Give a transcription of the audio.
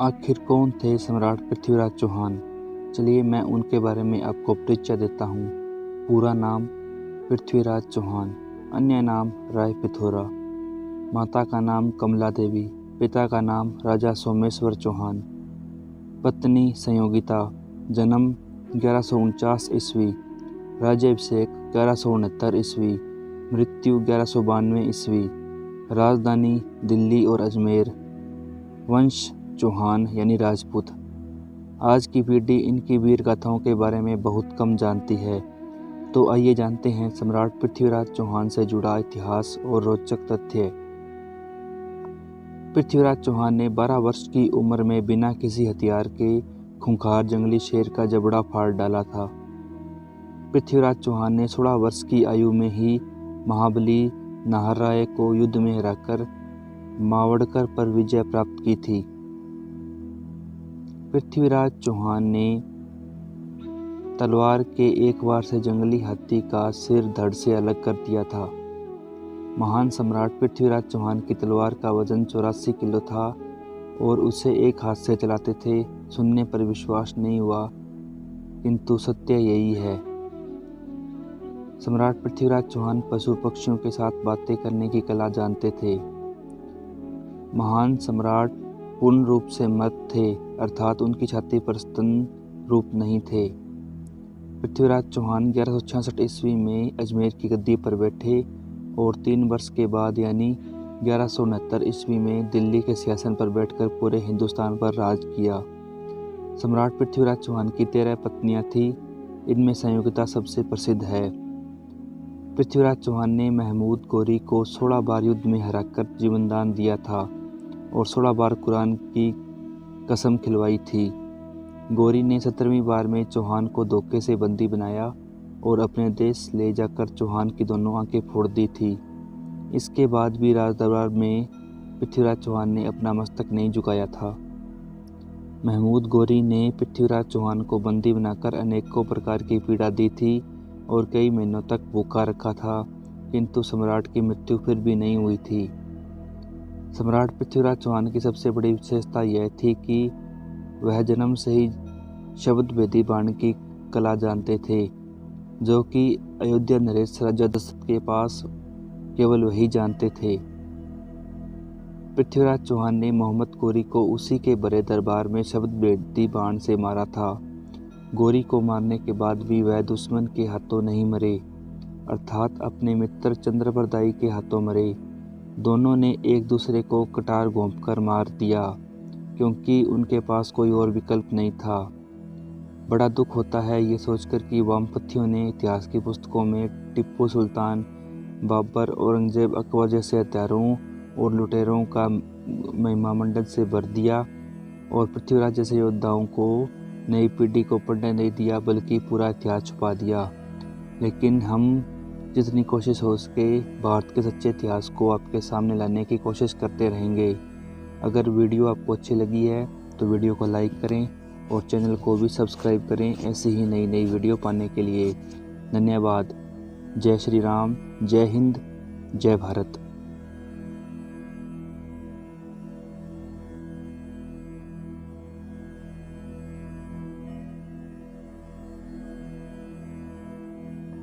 आखिर कौन थे सम्राट पृथ्वीराज चौहान? चलिए मैं उनके बारे में आपको परिचय देता हूँ। पूरा नाम पृथ्वीराज चौहान, अन्य नाम राय पिथौरा। माता का नाम कमला देवी, पिता का नाम राजा सोमेश्वर चौहान। पत्नी संयोगिता, जन्म 1149 ईस्वी, राज्याभिषेक 1169 ईस्वी, मृत्यु 1192 ईस्वी, राजधानी दिल्ली और अजमेर। वंश चौहान यानी राजपूत। आज की पीढ़ी इनकी वीर गाथाओं के बारे में बहुत कम जानती है, तो आइए जानते हैं सम्राट पृथ्वीराज चौहान से जुड़ा इतिहास और रोचक तथ्य। पृथ्वीराज चौहान ने 12 वर्ष की उम्र में बिना किसी हथियार के खूंखार जंगली शेर का जबड़ा फाड़ डाला था। पृथ्वीराज चौहान ने 16 वर्ष की आयु में ही महाबली नाहरराय को युद्ध में हराकर मावड़कर पर विजय प्राप्त की थी। पृथ्वीराज चौहान ने तलवार के एक वार से जंगली हाथी का सिर धड़ से अलग कर दिया था। महान सम्राट पृथ्वीराज चौहान की तलवार का वजन 84 किलो था और उसे एक हाथ से चलाते थे। सुनने पर विश्वास नहीं हुआ, किंतु सत्य यही है। सम्राट पृथ्वीराज चौहान पशु पक्षियों के साथ बातें करने की कला जानते थे। महान सम्राट पूर्ण रूप से मर्द थे, अर्थात उनकी छाती पर स्तन रूप नहीं थे। पृथ्वीराज चौहान 1166 ईस्वी में अजमेर की गद्दी पर बैठे और 3 वर्ष के बाद यानी 1169 ईस्वी में दिल्ली के सिंहासन पर बैठकर पूरे हिंदुस्तान पर राज किया। सम्राट पृथ्वीराज चौहान की 13 पत्नियां थीं, इनमें संयोगिता सबसे प्रसिद्ध है। पृथ्वीराज चौहान ने महमूद गौरी को 16 बार युद्ध में हराकर जीवनदान दिया था और 16 बार कुरान की कसम खिलवाई थी। गौरी ने 17वीं बार में चौहान को धोखे से बंदी बनाया और अपने देश ले जाकर चौहान की दोनों आंखें फोड़ दी थी। इसके बाद भी राजदरबार में पृथ्वीराज चौहान ने अपना मस्तक नहीं झुकाया था। महमूद गौरी ने पृथ्वीराज चौहान को बंदी बनाकर अनेकों प्रकार की पीड़ा दी थी और कई महीनों तक भूखा रखा था, किंतु सम्राट की मृत्यु फिर भी नहीं हुई थी। सम्राट पृथ्वीराज चौहान की सबसे बड़ी विशेषता यह थी कि वह जन्म से ही शब्द भेदी बाण की कला जानते थे, जो कि अयोध्या नरेश राजा दशरथ के पास केवल वही जानते थे। पृथ्वीराज चौहान ने मोहम्मद गौरी को उसी के बड़े दरबार में शब्द भेदी बाण से मारा था। गौरी को मारने के बाद भी वह दुश्मन के हाथों नहीं मरे, अर्थात अपने मित्र चंद्रप्रदायी के हाथों मरे। दोनों ने एक दूसरे को कटार घोंपकर मार दिया, क्योंकि उनके पास कोई और विकल्प नहीं था। बड़ा दुख होता है ये सोचकर कि वामपंथियों ने इतिहास की पुस्तकों में टीपू सुल्तान, बाबर, औरंगजेब, अकबर जैसे हत्यारों और लुटेरों का महिमामंडन से भर दिया और पृथ्वीराज जैसे योद्धाओं को नई पीढ़ी को पढ़ने नहीं दिया, बल्कि पूरा इतिहास छुपा दिया। लेकिन हम जितनी कोशिश हो सके भारत के सच्चे इतिहास को आपके सामने लाने की कोशिश करते रहेंगे। अगर वीडियो आपको अच्छी लगी है तो वीडियो को लाइक करें और चैनल को भी सब्सक्राइब करें ऐसी ही नई नई वीडियो पाने के लिए। धन्यवाद। जय श्री राम, जय हिंद, जय भारत।